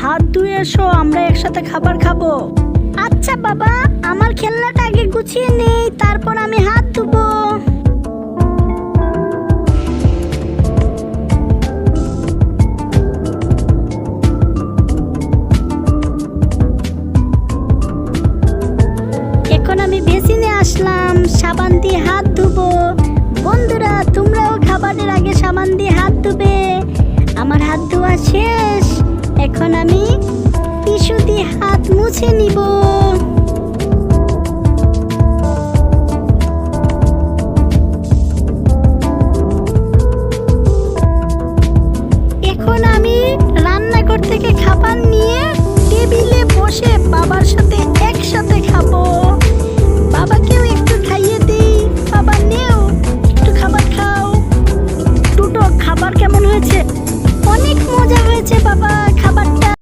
হাত ধুয়ে এসো, আমরা একসাথে খাবার খাবো। আচ্ছা বাবা, আমার খেলনাটা আগে গুছিয়ে নেই, তারপর আমি হাত ধুবো। এখন আমি বেসিনে আসলাম, সাবান দিয়ে হাত ধুবো। বন্ধুরা, তোমরাও খাবারের আগে সাবান দিয়ে হাত ধুবে। আমার হাত ধোয়া শেষ, এখন আমি টিস্যু দিয়ে হাত মুছে নিব।